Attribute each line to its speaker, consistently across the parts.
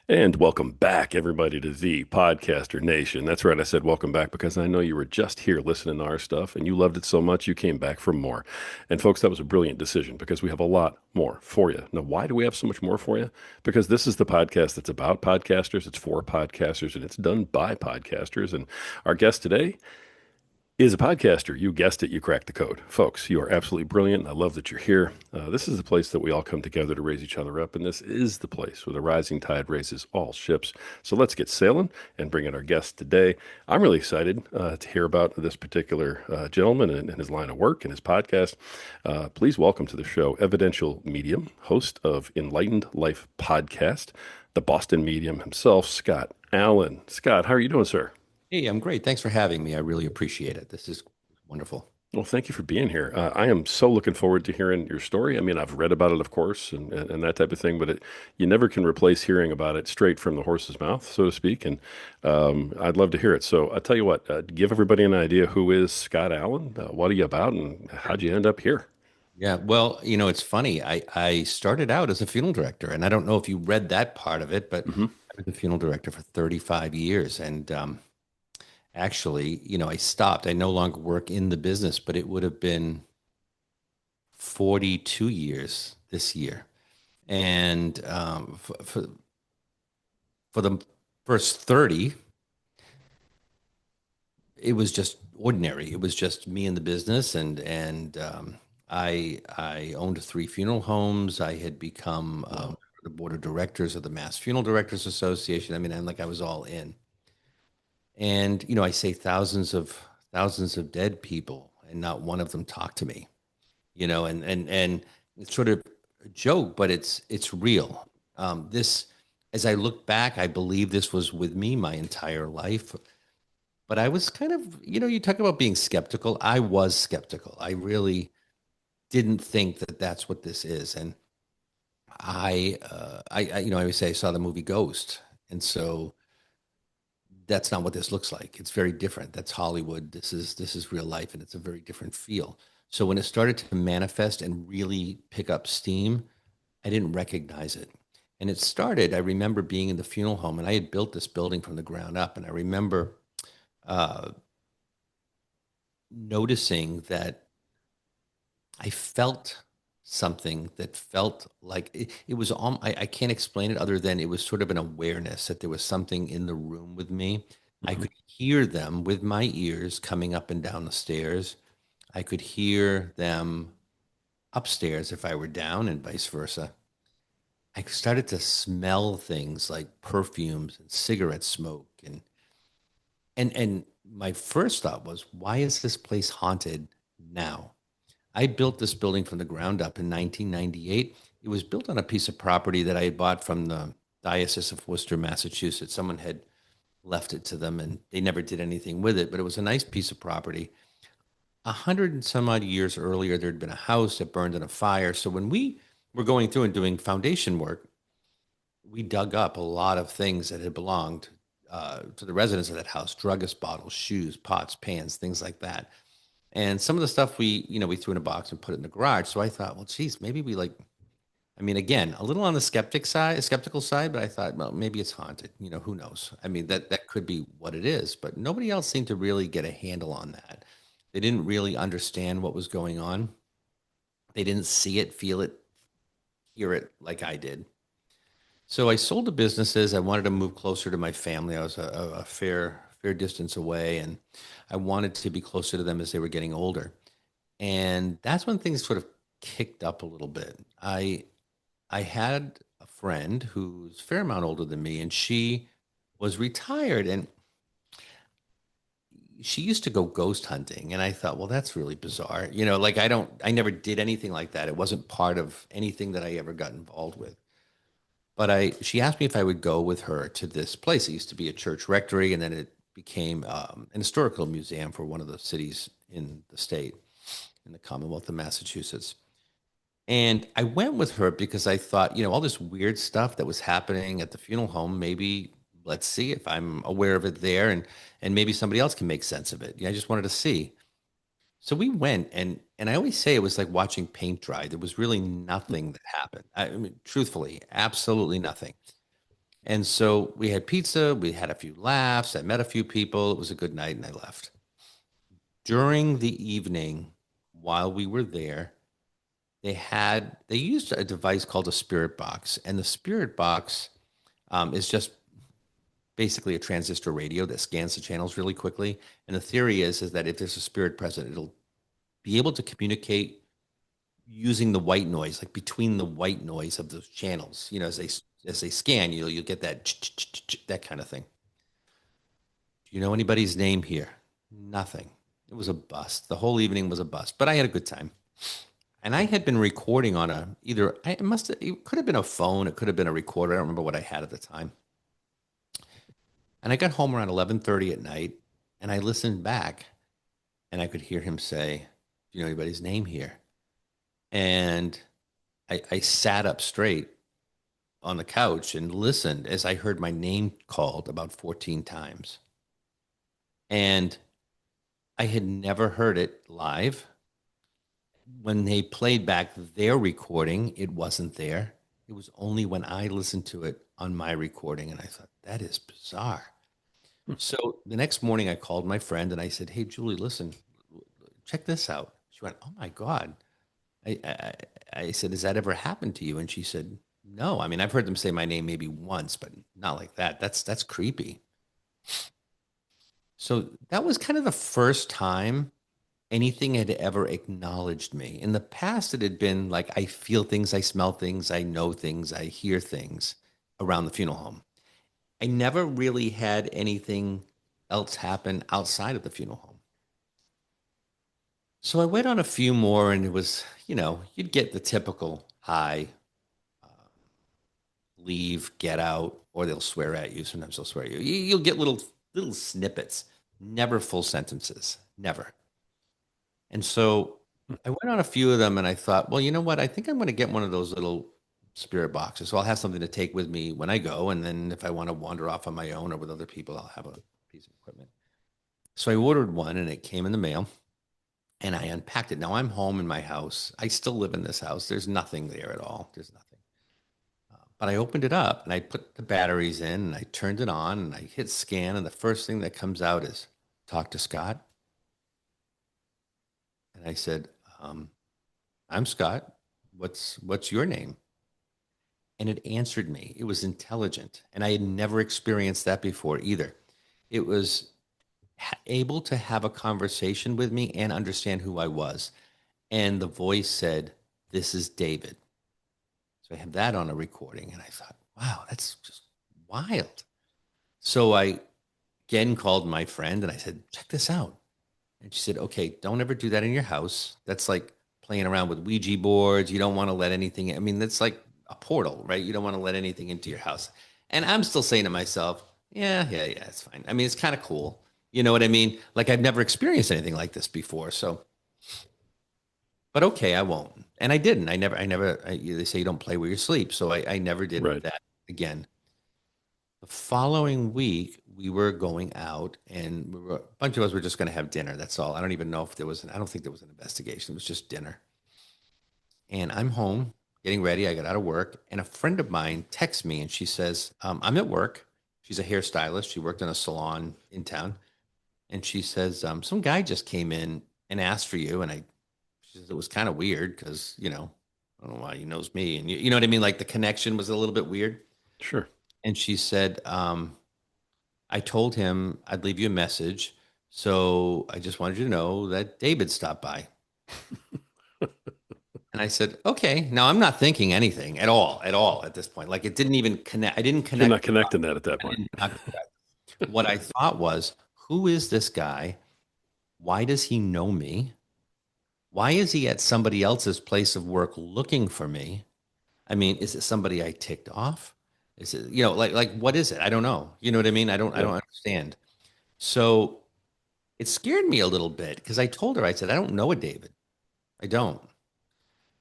Speaker 1: And welcome back, everybody, to the Podcaster Nation. That's right. I said welcome back because I know you were just here listening to our stuff and you loved it so much you came back for more. And folks, that was a brilliant decision because we have a lot more for you. Now, why do we have so much more for you? Because this is the podcast that's about podcasters, it's for podcasters, and it's done by podcasters. And our guest today is a podcaster. You guessed it, you cracked the code. Folks, you are absolutely brilliant. I love that you're here. This is the place that we all come together to raise each other up, and this is the place where the rising tide raises all ships. So let's get sailing and bring in our guest today. I'm really excited to hear about this particular gentleman and his line of work and his podcast. Please welcome to the show Evidential medium, host of Enlightened Life Podcast, the Boston medium himself, Scott Allan. Scott, how are you doing, sir?
Speaker 2: Hey, I'm great. Thanks for having me. I really appreciate it. This is wonderful.
Speaker 1: Well, thank you for being here. I am so looking forward to hearing your story. I mean, I've read about it, of course, and that type of thing, but you never can replace hearing about it straight from the horse's mouth, so to speak. And I'd love to hear it. So I'll tell you what, give everybody an idea who is Scott Allan, what are you about, and how'd you end up here?
Speaker 2: Yeah, well, it's funny. I started out as a funeral director, and I don't know if you read that part of it, but
Speaker 1: Hmm.
Speaker 2: I was a funeral director for 35 years. And actually, I stopped. I no longer work in the business, but it would have been 42 years this year. And for the first 30, it was just ordinary. It was just me in the business, and I owned three funeral homes. I had become
Speaker 1: Wow.
Speaker 2: the board of directors of the Mass Funeral Directors Association. I mean, I'm like I was all in. And I say thousands of dead people, and not one of them talked to me. And it's sort of a joke, but it's real. This, as I look back, I believe this was with me my entire life. But I was kind of, you talk about being skeptical. I was skeptical. I really didn't think that that's what this is. And I always say I saw the movie Ghost. And so that's not what this looks like. It's very different. That's Hollywood. This is real life, and it's a very different feel. So when it started to manifest and really pick up steam, I didn't recognize it. And it started, I remember being in the funeral home, and I had built this building from the ground up. And I remember uh, noticing that I felt something that felt like it was I can't explain it other than it was sort of an awareness that there was something in the room with me. I
Speaker 1: Hmm.
Speaker 2: could hear them with my ears coming up and down the stairs. I could hear them upstairs if I were down, and vice versa. I started to smell things like perfumes and cigarette smoke, and my first thought was, why is this place haunted now? I built this building from the ground up in 1998. It was built on a piece of property that I had bought from the Diocese of Worcester, Massachusetts. Someone had left it to them, and they never did anything with it, but it was a nice piece of property. 100 and some odd years earlier, there'd been a house that burned in a fire. So when we were going through and doing foundation work, we dug up a lot of things that had belonged to the residents of that house: druggist bottles, shoes, pots, pans, things like that. And some of the stuff we threw in a box and put it in the garage. So I thought, well, geez, maybe we like, I mean, again, a little on the skeptical side, but I thought, well, maybe it's haunted. Who knows? I mean, that could be what it is, but nobody else seemed to really get a handle on that. They didn't really understand what was going on. They didn't see it, feel it, hear it like I did. So I sold the businesses. I wanted to move closer to my family. I was a fair distance away, and I wanted to be closer to them as they were getting older. And that's when things sort of kicked up a little bit. I had a friend who's a fair amount older than me, and she was retired, and she used to go ghost hunting. And I thought, well, that's really bizarre. Like I never did anything like that. It wasn't part of anything that I ever got involved with. But she asked me if I would go with her to this place. It used to be a church rectory, and then it became an historical museum for one of the cities in the state, in the Commonwealth of Massachusetts. And I went with her because I thought, all this weird stuff that was happening at the funeral home, maybe let's see if I'm aware of it there, and maybe somebody else can make sense of it. I just wanted to see. So we went, and I always say it was like watching paint dry. There was really nothing that happened. I mean, truthfully, absolutely nothing. And so we had pizza, we had a few laughs, I met a few people. It was a good night and I left. During the evening, while we were there, they used a device called a spirit box. And the spirit box is just basically a transistor radio that scans the channels really quickly. And the theory is that if there's a spirit present, it'll be able to communicate using the white noise, like between the white noise of those channels. As they scan, you'll get that kind of thing. Do you know anybody's name here? Nothing. It was a bust. The whole evening was a bust, but I had a good time. And I had been recording on it could have been a phone, it could have been a recorder. I don't remember what I had at the time. And I got home around 11:30 at night, and I listened back, and I could hear him say, "Do you know anybody's name here?" And I sat up straight on the couch and listened as I heard my name called about 14 times. And I had never heard it live. When they played back their recording, it wasn't there. It was only when I listened to it on my recording, and I thought, that is bizarre. So the next morning, I called my friend and I said, "Hey, Julie, listen, check this out." She went, "Oh my God." I said, "Has that ever happened to you?" And she said, "No. I mean, I've heard them say my name maybe once, but not like that. That's creepy." So that was kind of the first time anything had ever acknowledged me. In the past, it had been like I feel things, I smell things, I know things, I hear things around the funeral home. I never really had anything else happen outside of the funeral home. So I went on a few more, and it was, you'd get the typical hi, uh, leave, get out, or they'll swear at you. Sometimes they'll swear at you. You'll get little snippets, never full sentences, never. And so I went on a few of them, and I thought, well, you know what? I think I'm going to get one of those little spirit boxes. So I'll have something to take with me when I go. And then if I want to wander off on my own or with other people, I'll have a piece of equipment. So I ordered one, and it came in the mail, and I unpacked it. Now I'm home in my house. I still live in this house. There's nothing there at all. There's nothing. But I opened it up and I put the batteries in and I turned it on and I hit scan. And the first thing that comes out is talk to Scott. And I said, "I'm Scott. What's your name?" And it answered me. It was intelligent. And I had never experienced that before either. It was able to have a conversation with me and understand who I was. And the voice said, "This is David." So I have that on a recording. And I thought, wow, that's just wild. So I again called my friend and I said, "Check this out." And she said, "Okay, don't ever do that in your house. That's like playing around with Ouija boards. You don't want to let anything, I mean, that's like a portal, right? You don't want to let anything into your house." And I'm still saying to myself, yeah, it's fine. I mean, it's kind of cool. You know what I mean? Like I've never experienced anything like this before. So, but okay, I won't. And I didn't. They say you don't play where you sleep. So I never did
Speaker 1: Right.
Speaker 2: that again. The following week, we were going out, and a bunch of us were just going to have dinner. That's all. I don't even know if I don't think there was an investigation. It was just dinner. And I'm home getting ready. I got out of work, and a friend of mine texts me, and she says, "I'm at work." She's a hairstylist. She worked in a salon in town. And she says, "Some guy just came in and asked for you." And she says, it was kind of weird because, I don't know why he knows me. And you know what I mean? Like the connection was a little bit weird.
Speaker 1: Sure.
Speaker 2: And she said, "I told him I'd leave you a message. So I just wanted you to know that David stopped by." And I said, "Okay." Now I'm not thinking anything at all at this point. Like it didn't even connect. I didn't
Speaker 1: You're
Speaker 2: connect
Speaker 1: not
Speaker 2: the dots.
Speaker 1: connecting that at that
Speaker 2: I
Speaker 1: point.
Speaker 2: did not connect. What I thought was, who is this guy? Why does he know me? Why is he at somebody else's place of work looking for me? I mean, is it somebody I ticked off? Is it, like what is it? I don't know. You know what I mean? I
Speaker 1: Yeah.
Speaker 2: don't understand. So it scared me a little bit because I told her, I said, "I don't know a David. I don't."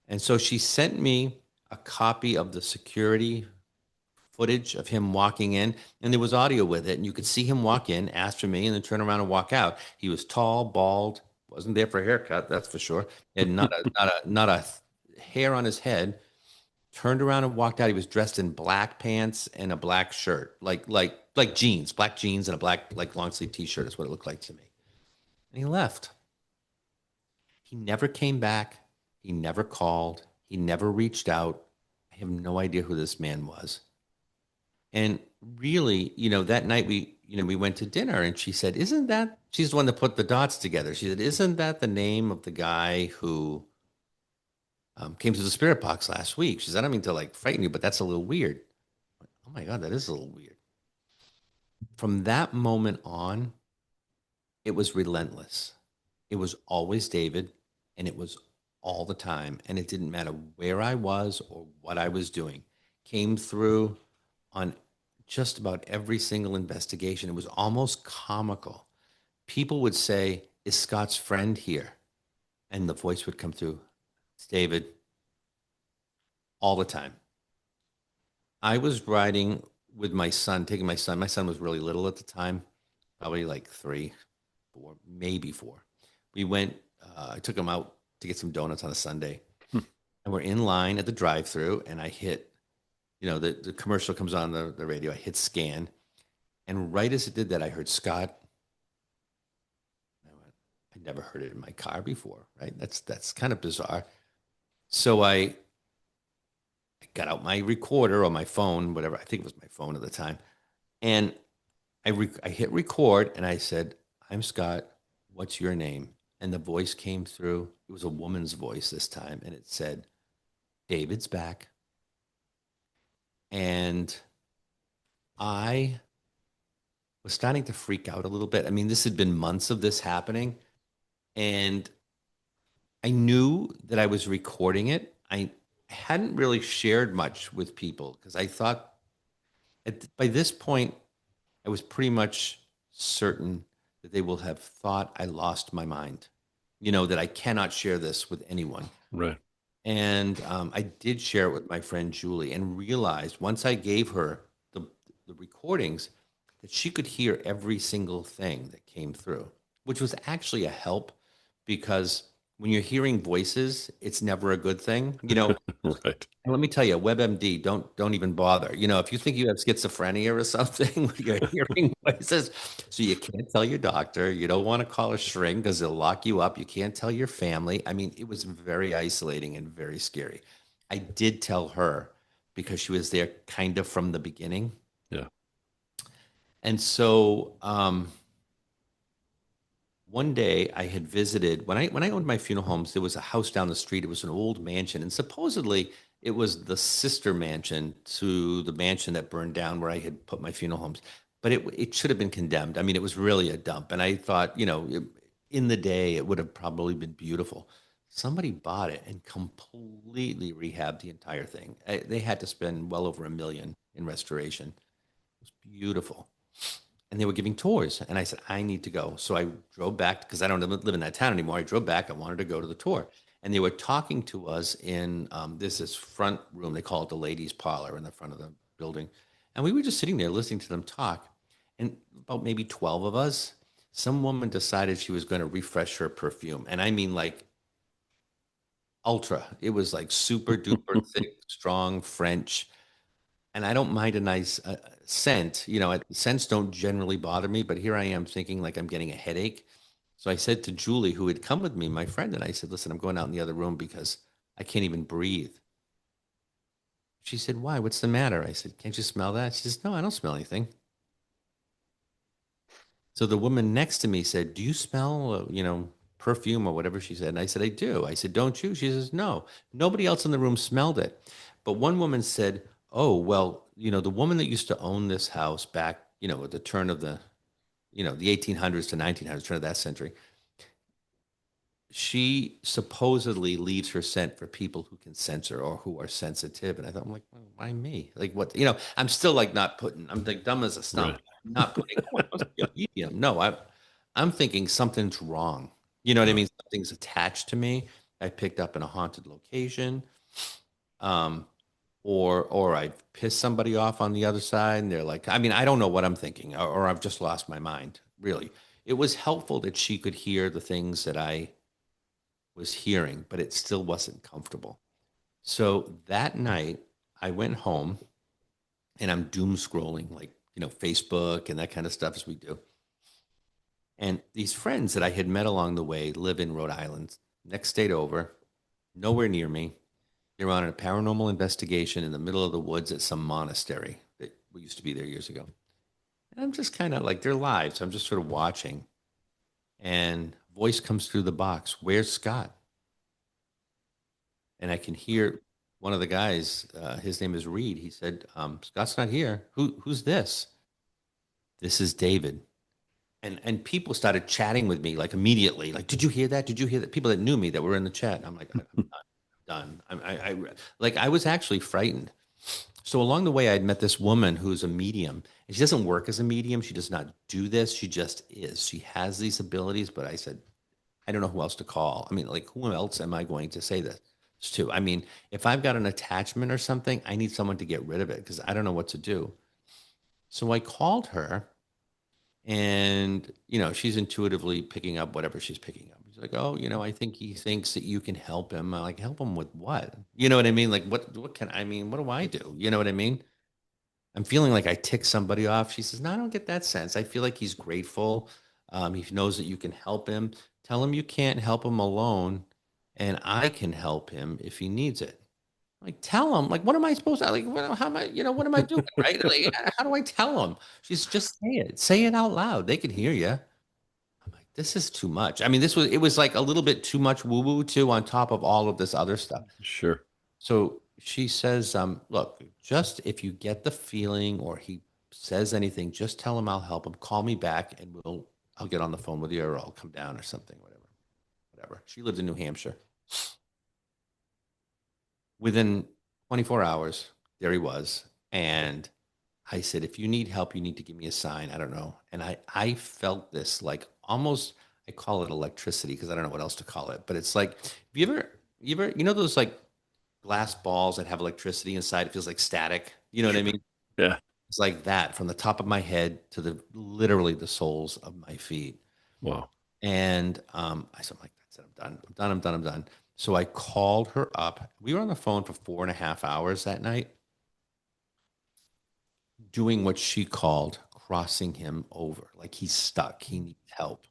Speaker 2: And so she sent me a copy of the security footage of him walking in, and there was audio with it. And you could see him walk in, ask for me, and then turn around and walk out. He was tall, bald, wasn't there for a haircut, that's for sure. And not a hair on his head. turned around and walked out. He was dressed in black pants and a black shirt, like jeans, black jeans and a black like long sleeve t-shirt is what it looked like to me. And he left. He never came back. He never called. He never reached out. I have no idea who this man was. And really, that night we went to dinner and she said, isn't that, she's the one that put the dots together. She said, isn't that the name of the guy who came to the spirit box last week? She said, I don't mean to like frighten you, but that's a little weird. Oh my God, that is a little weird. From that moment on, it was relentless. It was always David, and it was all the time. And it didn't matter where I was or what I was doing. Came through on just about every single investigation. It was almost comical. People would say, is Scott's friend here? And the voice would come through, it's David, all the time. I was riding with my son, taking my son. My son was really little at the time, probably like 3, 4, maybe 4. We went, I took him out to get some donuts on a Sunday. And we're in line at the drive-through, and I hit, the commercial comes on the radio. I hit scan. And right as it did that, I heard Scott. I went, I never heard it in my car before, right? That's kind of bizarre. So I got out my recorder or my phone, whatever. I think it was my phone at the time. And I hit record and I said, I'm Scott. What's your name? And the voice came through. It was a woman's voice this time. And it said, David's back. And I was starting to freak out a little bit. I mean, this had been months of this happening. And I knew that I was recording it. I hadn't really shared much with people because I thought by this point, I was pretty much certain that they will have thought I lost my mind, that I cannot share this with anyone.
Speaker 1: Right.
Speaker 2: And I did share it with my friend Julie and realized once I gave her the recordings that she could hear every single thing that came through, which was actually a help because when you're hearing voices, it's never a good thing,
Speaker 1: Right.
Speaker 2: And let me tell you, WebMD, don't even bother. If you think you have schizophrenia or something, you're hearing voices, so you can't tell your doctor. You don't want to call a shrink because they'll lock you up. You can't tell your family. I mean, it was very isolating and very scary. I did tell her because she was there kind of from the beginning.
Speaker 1: Yeah.
Speaker 2: And so one day I had visited when I owned my funeral homes, there was a house down the street. It was an old mansion, and supposedly it was the sister mansion to the mansion that burned down where I had put my funeral homes. But it should have been condemned. I mean, it was really a dump. And I thought, in the day, it would have probably been beautiful. Somebody bought it and completely rehabbed the entire thing. They had to spend well over $1 million in restoration. It was beautiful. And they were giving tours. And I said, I need to go. So I drove back because I don't live in that town anymore. I drove back. I wanted to go to the tour. And they were talking to us in this front room. They call it the ladies' parlor in the front of the building. And we were just sitting there listening to them talk. And about maybe 12 of us, some woman decided she was going to refresh her perfume. And I mean like ultra. It was like super duper thick, strong French. And I don't mind a nice scent. Scents don't generally bother me, but here I am thinking like I'm getting a headache. So I said to Julie, who had come with me, my friend, and I said, listen, I'm going out in the other room because I can't even breathe. She said, why? What's the matter? I said, can't you smell that? She says, no, I don't smell anything. So the woman next to me said, do you smell, perfume or whatever she said? And I said, I do. I said, don't you? She says, no. Nobody else in the room smelled it. But one woman said, oh, well, the woman that used to own this house back, at the turn of the 1800s to 1900s, turn of that century, she supposedly leaves her scent for people who can censor or who are sensitive. And I thought, I'm like, well, why me? Like what, I'm still like I'm like dumb as a stump.
Speaker 1: Right.
Speaker 2: I'm not putting, oh, it must be a medium. No, I'm thinking something's wrong. You know what I mean? Something's attached to me. I picked up in a haunted location. Or I piss somebody off on the other side and they're like, I mean, I don't know what I'm thinking, or I've just lost my mind, really. It was helpful that she could hear the things that I was hearing, but it still wasn't comfortable. So that night, I went home and I'm doom scrolling, like, Facebook and that kind of stuff as we do. And these friends that I had met along the way live in Rhode Island, next state over, nowhere near me. They're on a paranormal investigation in the middle of the woods at some monastery that we used to be there years ago. And I'm just kind of like, they're live. So I'm just sort of watching. And voice comes through the box, "Where's Scott?" And I can hear one of the guys, his name is Reed. He said, "Scott's not here. Who's this?" "This is David." And people started chatting with me like immediately, like, "Did you hear that? Did you hear that?" People that knew me that were in the chat. I'm like, I'm done. Like, I was actually frightened. So along the way, I'd met this woman who's a medium, and she doesn't work as a medium. She does not do this. She just is. She has these abilities, but I said, I don't know who else to call. I mean, like, who else am I going to say this to? I mean, if I've got an attachment or something, I need someone to get rid of it because I don't know what to do. So I called her, and she's intuitively picking up whatever she's picking up. She's like, "Oh, I think he thinks that you can help him." I'm like, "Help him with what?" You know what I mean? Like, what can I mean? What do I do? You know what I mean? I'm feeling like I tick somebody off. She says, "No, I don't get that sense. I feel like he's grateful. He knows that you can help him. Tell him you can't help him alone, and I can help him if he needs it." Like, tell him. Like, what am I supposed to, like, how am I, what am I doing? Right? Like, how do I tell him? She's just say it. Say it out loud. They can hear you. I'm like, this is too much. I mean, it was like a little bit too much woo woo too on top of all of this other stuff.
Speaker 1: Sure.
Speaker 2: So she says, "Look, just if you get the feeling or he says anything, just tell him I'll help him. Call me back and I'll get on the phone with you or I'll come down or something, whatever, whatever." She lives in New Hampshire. Within 24 hours, there he was. And I said, "If you need help, you need to give me a sign. I don't know." And I felt this like almost, I call it electricity because I don't know what else to call it. But it's like, have you ever, those like glass balls that have electricity inside? It feels like static. You know what I
Speaker 1: Sure.
Speaker 2: mean?
Speaker 1: Yeah.
Speaker 2: It's like that from the top of my head to the literally the soles of my feet.
Speaker 1: Wow.
Speaker 2: And I said, "Like, that's it. I'm done. I'm done. I'm done. I'm done." So I called her up. We were on the phone for 4.5 hours that night, doing what she called crossing him over. Like, he's stuck. He needs help.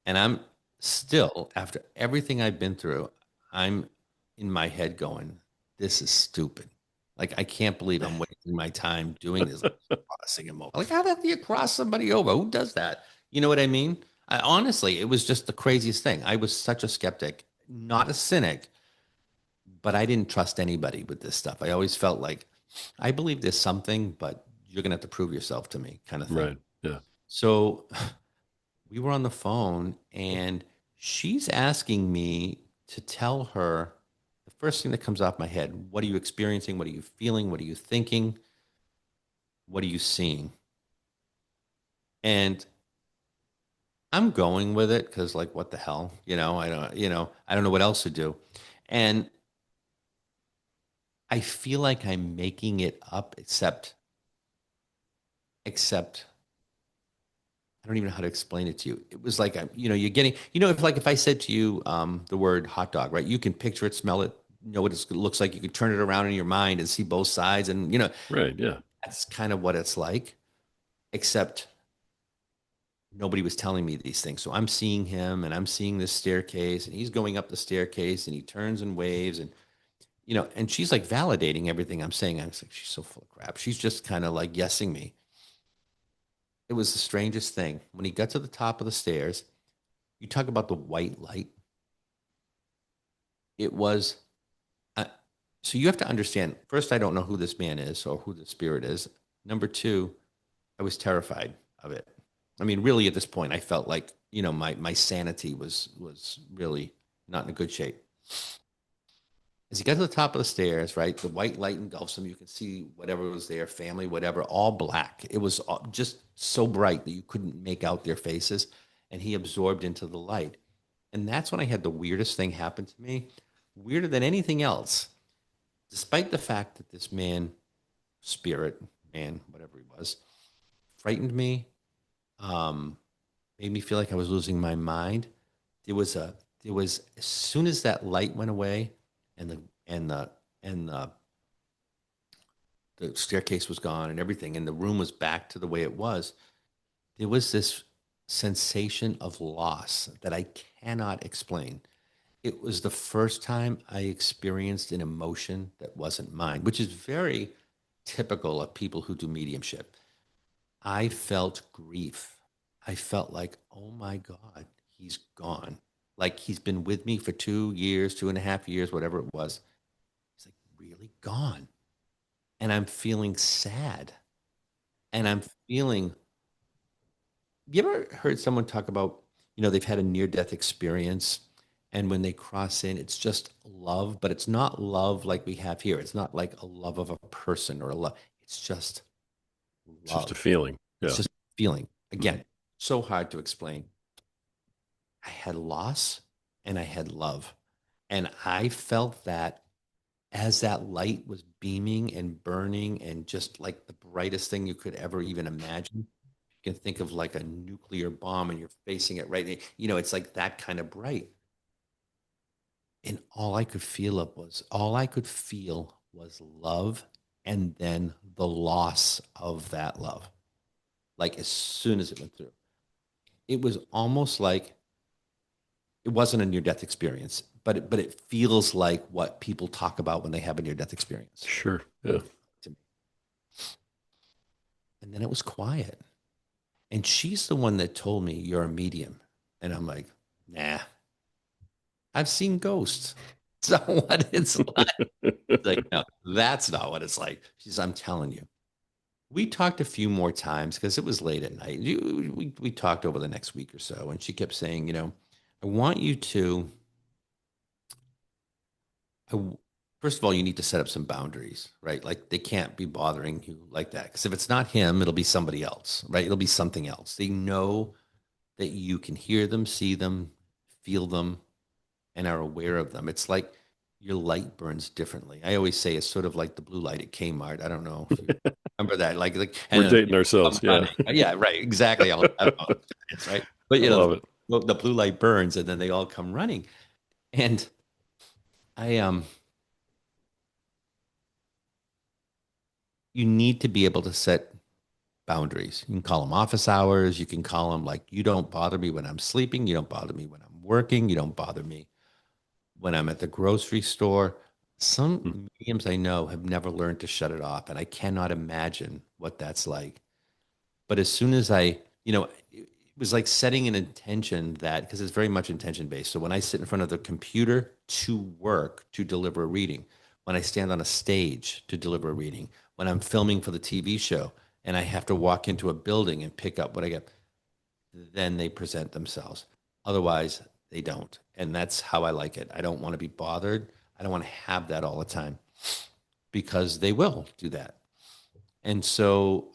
Speaker 2: And I'm still, after everything I've been through, I'm in my head going, "This is stupid. Like, I can't believe I'm wasting my time doing this, like, crossing him over. Like, how the hell do you cross somebody over? Who does that?" You know what I mean? Honestly, it was just the craziest thing. I was such a skeptic, not a cynic, but I didn't trust anybody with this stuff. I always felt like I believe there's something, but you're going to have to prove yourself to me, kind of thing.
Speaker 1: Right. Yeah.
Speaker 2: So we were on the phone and she's asking me to tell her the first thing that comes off my head. What are you experiencing? What are you feeling? What are you thinking? What are you seeing? And I'm going with it because, like, what the hell? I don't know what else to do. And I feel like I'm making it up, except I don't even know how to explain it to you. It was like, you're getting, if I said to you the word hot dog, right? You can picture it, smell it, know what it looks like. You can turn it around in your mind and see both sides. And,
Speaker 1: Right. Yeah.
Speaker 2: that's kind of what it's like, except nobody was telling me these things. So I'm seeing him and I'm seeing this staircase and he's going up the staircase and he turns and waves and, and she's like validating everything I'm saying. I was like, she's so full of crap. She's just kind of like guessing me. It was the strangest thing. When he got to the top of the stairs, you talk about the white light. It was, uh, so you have to understand. First, I don't know who this man is or who the spirit is. Number two, I was terrified of it. I mean, really, at this point, I felt like, my sanity was really not in a good shape. As he got to the top of the stairs, right, the white light engulfs him. You can see whatever was there, family, whatever, all black. It was just so bright that you couldn't make out their faces. And he absorbed into the light. And that's when I had the weirdest thing happen to me, weirder than anything else. Despite the fact that this man, spirit, man, whatever he was, frightened me, um, made me feel like I was losing my mind. There was as soon as that light went away and and the staircase was gone and everything, and the room was back to the way it was, there was this sensation of loss that I cannot explain. It was the first time I experienced an emotion that wasn't mine, which is very typical of people who do mediumship. I felt grief. I felt like, oh my God, he's gone. Like he's been with me for 2 years, 2.5 years, whatever it was. He's like really gone. And I'm feeling sad. And I'm feeling, you ever heard someone talk about, they've had a near death experience, and when they cross in, it's just love, but it's not love like we have here. It's not like a love of a person or a love. It's just
Speaker 1: It's just a
Speaker 2: love.
Speaker 1: feeling.
Speaker 2: It's
Speaker 1: Yeah.
Speaker 2: just feeling.
Speaker 1: Mhm.
Speaker 2: Again, so hard to explain. I had loss and I had love. And I felt that as that light was beaming and burning and just like the brightest thing you could ever even imagine. You can think of like a nuclear bomb and you're facing it right. It's like that kind of bright. And all I could feel was love and then the loss of that love. Like as soon as it went through, it was almost like it wasn't a near death experience, but it feels like what people talk about when they have a near death experience
Speaker 1: Sure. Yeah.
Speaker 2: to me. And then it was quiet. And she's the one that told me you're a medium. And I'm like, nah, I've seen ghosts. That's not what it's like. Like, no, that's not what it's like. She says, I'm telling you. We talked a few more times because it was late at night. We talked over the next week or so. And she kept saying, I want you to first of all, you need to set up some boundaries, right? Like they can't be bothering you like that. Because if it's not him, it'll be somebody else, right? It'll be something else. They know that you can hear them, see them, feel them, and are aware of them. It's like your light burns differently. I always say it's sort of like the blue light at Kmart. I don't know if you remember that. Like,
Speaker 1: We're
Speaker 2: and then
Speaker 1: dating
Speaker 2: come
Speaker 1: ourselves. Yeah.
Speaker 2: running. Yeah, right. Exactly. I don't know. It's right. But
Speaker 1: I love it.
Speaker 2: the blue light burns, and then they all come running. And I you need to be able to set boundaries. You can call them office hours. You can call them like, you don't bother me when I'm sleeping. You don't bother me when I'm working. You don't bother me when I'm at the grocery store.
Speaker 1: Mm.
Speaker 2: Some mediums I know have never learned to shut it off, and I cannot imagine what that's like. But as soon as it was like setting an intention that, because it's very much intention based. So when I sit in front of the computer to work, to deliver a reading, when I stand on a stage to deliver a reading, when I'm filming for the TV show and I have to walk into a building and pick up what I get, then they present themselves. Otherwise, they don't. And that's how I like it. I don't want to be bothered. I don't want to have that all the time because they will do that. And so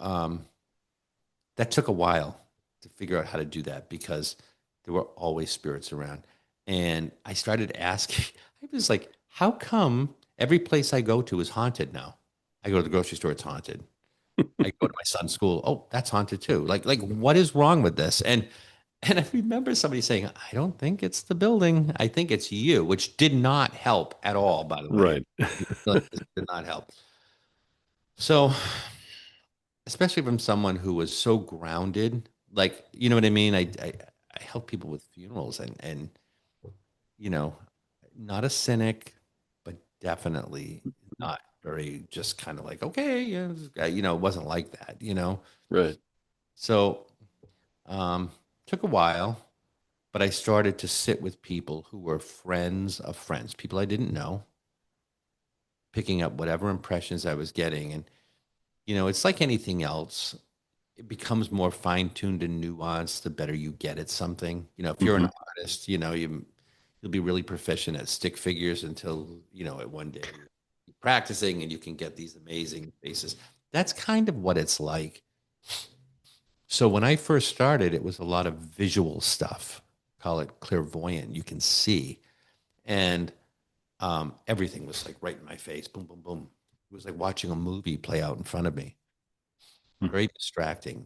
Speaker 2: that took a while to figure out how to do that because there were always spirits around. And I started asking, I was like, how come every place I go to is haunted now? I go to the grocery store, it's haunted. I go to my son's school. Oh, that's haunted too. Like what is wrong with this? And I remember somebody saying, I don't think it's the building. I think it's you, which did not help at all, by the way.
Speaker 1: Right.
Speaker 2: Like, this did not help. So, especially from someone who was so grounded, like, you know what I mean? I help people with funerals and, you know, not a cynic, but definitely not very just kind of like, okay, yeah, it wasn't like that.
Speaker 1: Right.
Speaker 2: So, um, took a while, but I started to sit with people who were friends of friends, people I didn't know, picking up whatever impressions I was getting. And, it's like anything else. It becomes more fine-tuned and nuanced the better you get at something. If you're
Speaker 1: Hmm.
Speaker 2: an artist, you'll be really proficient at stick figures until, at one day you're practicing and you can get these amazing faces. That's kind of what it's like. So when I first started, it was a lot of visual stuff. Call it clairvoyant. You can see. And everything was like right in my face. Boom, boom, boom. It was like watching a movie play out in front of me. Very distracting.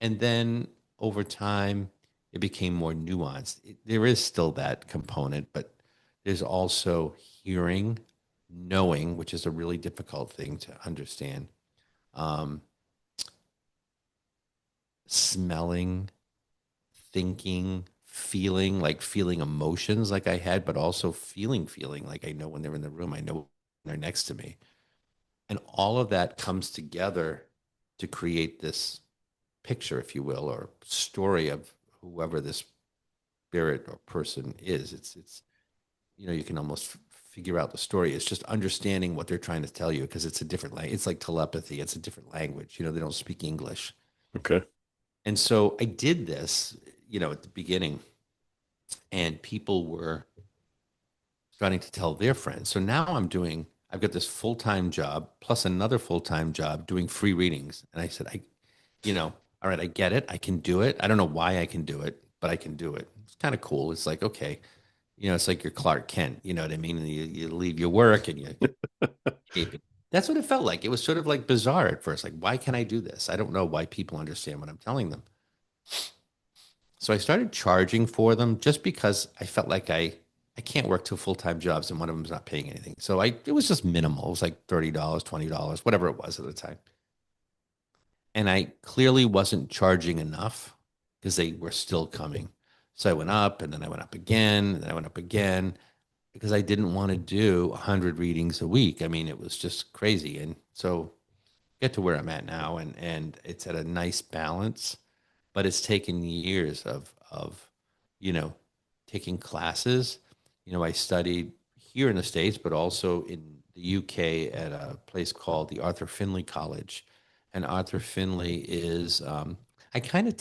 Speaker 2: And then over time, it became more nuanced. There is still that component, but there's also hearing. knowing, which is a really difficult thing to understand, um, smelling, thinking, feeling, like feeling emotions like I had, but also feeling like I know when they're in the room, I know when they're next to me. And all of that comes together to create this picture, if you will, or story of whoever this spirit or person is. It's you can almost figure out the story. It's just understanding what they're trying to tell you because it's a different language. It's like telepathy. It's a different language. They don't speak English.
Speaker 1: Okay.
Speaker 2: And so I did this, at the beginning, and people were starting to tell their friends. So now I've got this full-time job plus another full-time job doing free readings. And I said, all right, I get it. I can do it. I don't know why I can do it, but I can do it. It's kind of cool. It's like, okay, it's like you're Clark Kent, you know what I mean? And you leave your work and you escape it. That's what it felt like. It was sort of like bizarre at first. Like, why can I do this? I don't know why people understand what I'm telling them. So I started charging for them just because I felt like I can't work two full-time jobs and one of them's not paying anything. So it was just minimal. It was like $30, $20, whatever it was at the time. And I clearly wasn't charging enough because they were still coming. So I went up and then I went up again and then I went up again because I didn't want to do 100 readings a week. I mean, it was just crazy. And so get to where I'm at now and it's at a nice balance, but it's taken years of you know taking classes. I studied here in the States, but also in the UK at a place called the Arthur Findlay College. And Arthur Findlay is I kind of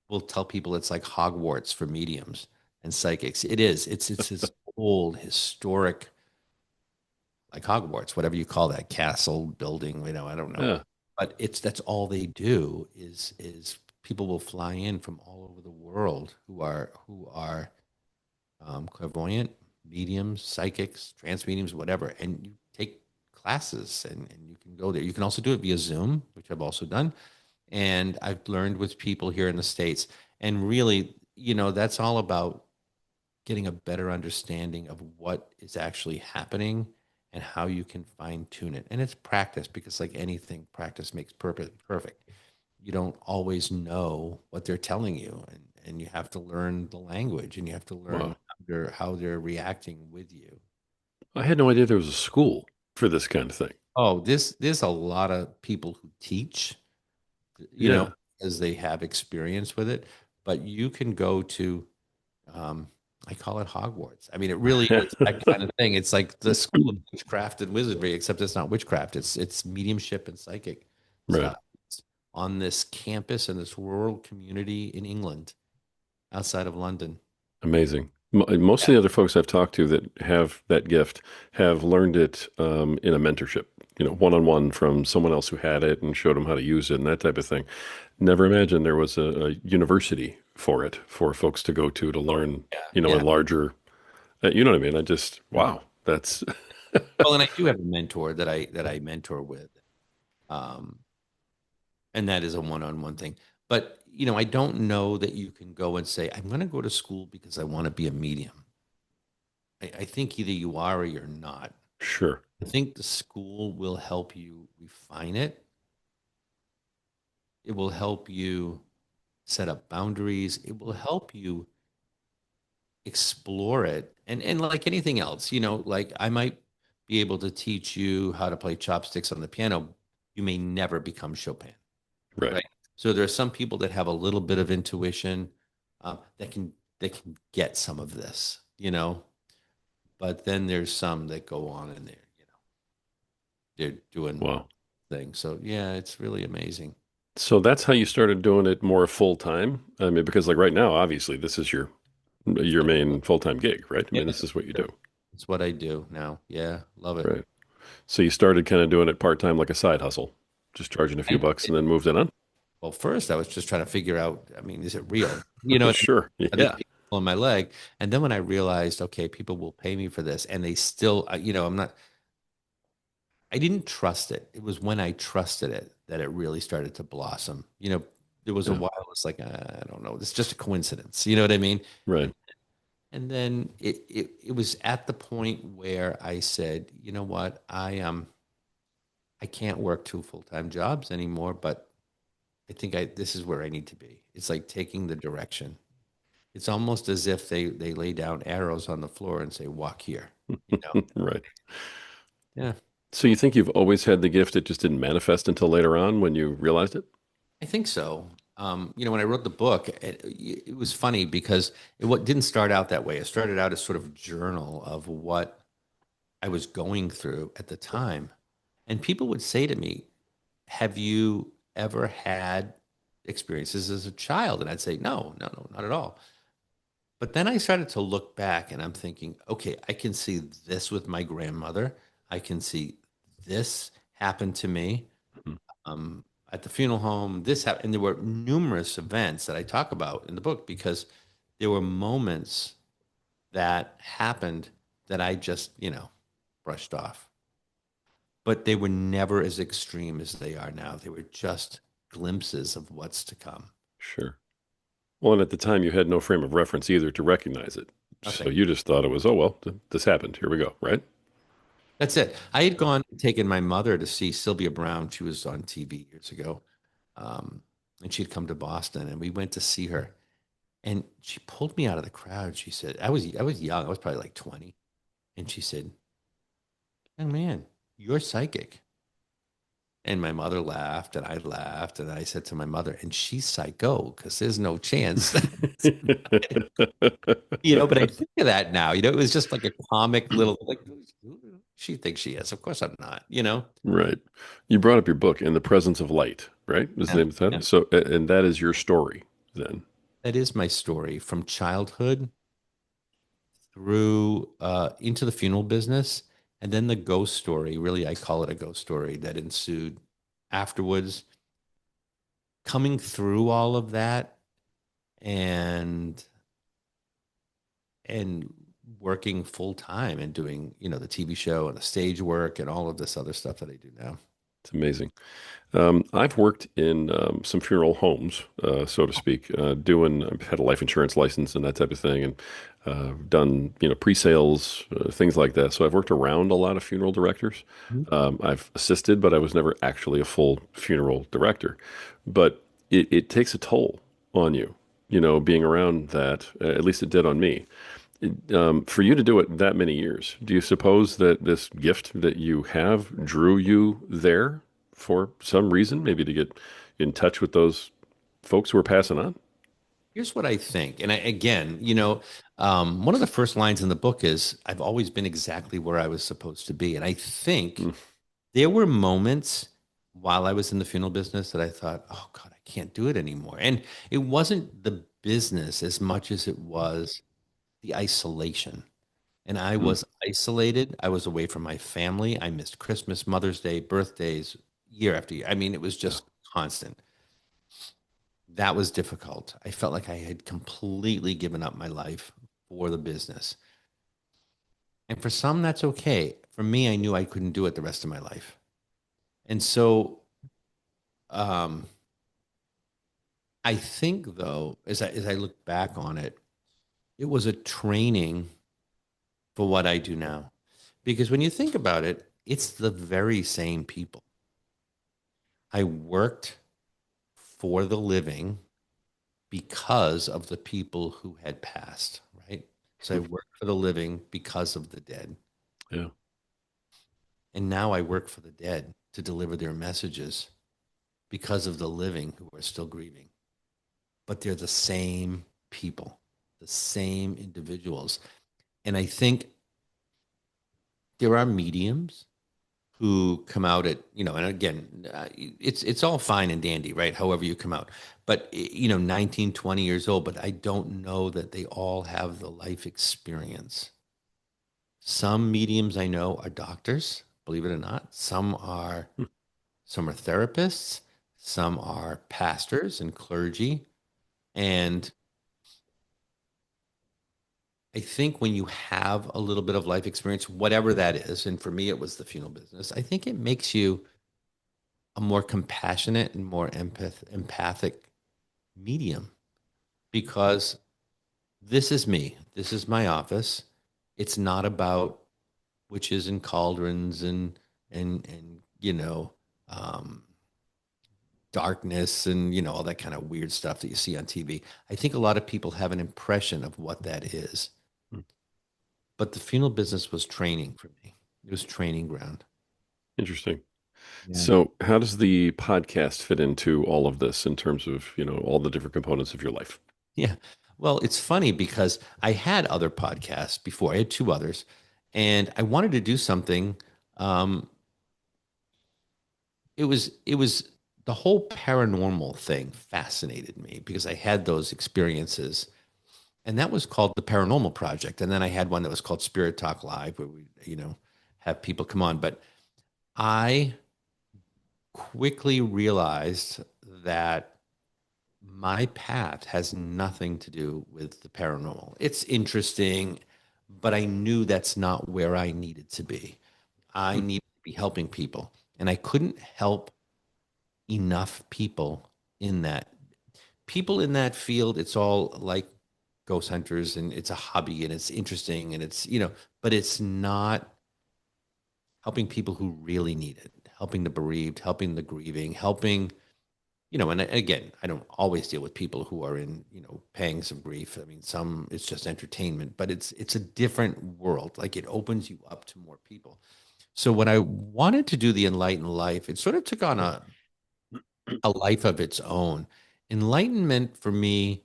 Speaker 2: will tell people it's like Hogwarts for mediums and psychics. It is. It's this old historic, like Hogwarts, whatever you call that castle building, I don't know.
Speaker 1: Yeah.
Speaker 2: But that's all they do is people will fly in from all over the world who are clairvoyant, mediums, psychics, trance mediums, whatever, and you take classes and you can go there. You can also do it via Zoom, which I've also done. And I've learned with people here in the States. And really, that's all about getting a better understanding of what is actually happening and how you can fine tune it. And it's practice because, like anything, practice makes perfect. You don't always know what they're telling you, and you have to learn the language and you have to learn
Speaker 1: Wow.
Speaker 2: how they're reacting with you.
Speaker 1: I had no idea there was a school for this kind of thing.
Speaker 2: Oh, there's a lot of people who teach, you know,
Speaker 1: Yeah.
Speaker 2: as they have experience with it, but you can go to Um, I call it Hogwarts. I mean, it really is that kind of thing. It's like the school of witchcraft and wizardry, except it's not witchcraft. It's mediumship and psychic
Speaker 1: Right.
Speaker 2: stuff. It's on this campus in this rural community in England, outside of London.
Speaker 1: Amazing. Most of
Speaker 2: Yeah.
Speaker 1: the other folks I've talked to that have that gift have learned it in a mentorship, one-on-one from someone else who had it and showed them how to use it and that type of thing. Never imagined there was a university for it for folks to go to learn,
Speaker 2: Yeah.
Speaker 1: a
Speaker 2: Yeah.
Speaker 1: larger, you know what I mean? I just, wow, that's,
Speaker 2: Well, and I do have a mentor that I mentor with, um, and that is a one-on-one thing. But I don't know that you can go and say, I'm going to go to school because I want to be a medium. I think either you are or you're not.
Speaker 1: sure.
Speaker 2: I think the school will help you refine it. It will help you set up boundaries. It will help you explore it. And like anything else, like I might be able to teach you how to play chopsticks on the piano. You may never become Chopin,
Speaker 1: Right.
Speaker 2: right? So there are some people that have a little bit of intuition that can get some of this, but then there's some that go on and they're doing
Speaker 1: Wow.
Speaker 2: things. So yeah, it's really amazing.
Speaker 1: So that's how you started doing it more full time. I mean, because like right now, obviously this is your main full-time gig, right? I
Speaker 2: Yeah,
Speaker 1: mean, this is what you do,
Speaker 2: it's what I do now. Yeah, love it.
Speaker 1: right? So you started kind of doing it part-time like a side hustle, just charging a few
Speaker 2: I
Speaker 1: bucks and then moved it on.
Speaker 2: Well, first I was just trying to figure out, I mean, is it real? You know,
Speaker 1: Sure.
Speaker 2: are these
Speaker 1: Yeah.
Speaker 2: people on my leg? And then when I realized, okay, people will pay me for this, and they still, I didn't trust it. It was when I trusted it that it really started to blossom. There was a
Speaker 1: Yeah.
Speaker 2: while it's like, I don't know, it's just a coincidence. You know what I mean?
Speaker 1: Right.
Speaker 2: And And then it was at the point where I said, you know what, I can't work two full-time jobs anymore, but I think this is where I need to be. It's like taking the direction. It's almost as if they lay down arrows on the floor and say, walk here, you know?
Speaker 1: Right.
Speaker 2: Yeah,
Speaker 1: So you think you've always had the gift, it just didn't manifest until later on when you realized it?
Speaker 2: I think so. When I wrote the book, it was funny because didn't start out that way. It started out as sort of journal of what I was going through at the time. And people would say to me, have you ever had experiences as a child? And I'd say, no, no, no, not at all. But then I started to look back and I'm thinking, okay, I can see this with my grandmother. I can see this happen to me
Speaker 1: Mhm.
Speaker 2: at the funeral home. This happened. And there were numerous events that I talk about in the book because there were moments that happened that I just, brushed off. But they were never as extreme as they are now. They were just glimpses of what's to come.
Speaker 1: Sure. Well, and at the time you had no frame of reference either to recognize it. So
Speaker 2: Nothing.
Speaker 1: you just thought it was, oh, well, this happened. Here we go. Right.
Speaker 2: That's it. I had gone and taken my mother to see Sylvia Brown. She was on TV years ago. Um, and she'd come to Boston and we went to see her. And she pulled me out of the crowd. She said, I was young. I was probably like 20. And she said, young man, you're psychic. And my mother laughed and I laughed. And I said to my mother, and she's psycho because there's no chance. But I think of that now. It was just like a comic little like who she thinks she is. Of course I'm not.
Speaker 1: Right. You brought up your book, In the Presence of Light, right? Is the
Speaker 2: Yeah,
Speaker 1: name of
Speaker 2: yeah.
Speaker 1: that? So, and that is your story then.
Speaker 2: That is my story from childhood through into the funeral business. And then the ghost story, really, I call it a ghost story that ensued afterwards, coming through all of that and and working full time and doing, the TV show and the stage work and all of this other stuff that I do now.
Speaker 1: It's amazing. I've worked in some funeral homes, so to speak, I've had a life insurance license and that type of thing, and done, pre-sales, things like that. So I've worked around a lot of funeral directors.
Speaker 2: Mhm.
Speaker 1: I've assisted, but I was never actually a full funeral director. But it takes a toll on you, being around that. At least it did on me. For you to do it that many years, do you suppose that this gift that you have drew you there for some reason, maybe to get in touch with those folks who are passing on?
Speaker 2: Here's what I think. And again, one of the first lines in the book is I've always been exactly where I was supposed to be. And I think
Speaker 1: Mm,
Speaker 2: there were moments while I was in the funeral business that I thought, oh God, I can't do it anymore. And it wasn't the business as much as it was the isolation. And I
Speaker 1: mm,
Speaker 2: was isolated. I was away from my family. I missed Christmas, Mother's Day, birthdays, year after year. I mean, it was
Speaker 1: yeah,
Speaker 2: just constant. That was difficult. I felt like I had completely given up my life for the business. And for some, that's okay. For me, I knew I couldn't do it the rest of my life. And so um, I think, though, as I look back on it, it was a training for what I do now. Because when you think about it, it's the very same people. I worked for the living because of the people who had passed, right? So I worked for the living because of the dead.
Speaker 1: yeah,
Speaker 2: And now I work for the dead to deliver their messages because of the living who are still grieving. But they're the same people, the same individuals. And I think there are mediums who come out at, and again, it's all fine and dandy, right? However you come out. But 19, 20 years old, but I don't know that they all have the life experience. Some mediums I know are doctors, believe it or not. Some are therapists, some are pastors and clergy. And I think when you have a little bit of life experience, whatever that is, and for me it was the funeral business, I think it makes you a more compassionate and more empathic medium because This is me. This is my office. It's not about witches and cauldrons and um, darkness and all that kind of weird stuff that you see on TV. I think a lot of people have an impression of what that is,
Speaker 1: Hmm.
Speaker 2: but the funeral business was training for me. It was training ground.
Speaker 1: Interesting.
Speaker 2: Yeah.
Speaker 1: So, how does the podcast fit into all of this in terms of, all the different components of your life?
Speaker 2: Yeah. Well, it's funny because I had other podcasts before. I had two others, and I wanted to do something. Um, it was the whole paranormal thing fascinated me because I had those experiences, and that was called the Paranormal Project. And then I had one that was called Spirit Talk Live, where we have people come on. But I quickly realized that my path has nothing to do with the paranormal. It's interesting, but I knew that's not where I needed to be. I
Speaker 1: Hmm.
Speaker 2: needed to be helping people, and I couldn't help enough people in that field. It's all like ghost hunters, and it's a hobby, and it's interesting, and it's but it's not helping people who really need it, helping the bereaved, helping the grieving, helping and again, I don't always deal with people who are in pangs of grief. I mean, some it's just entertainment, but it's a different world. Like, it opens you up to more people. So when I wanted to do the Enlightened Life, it sort of took on a life of its own. Enlightenment for me,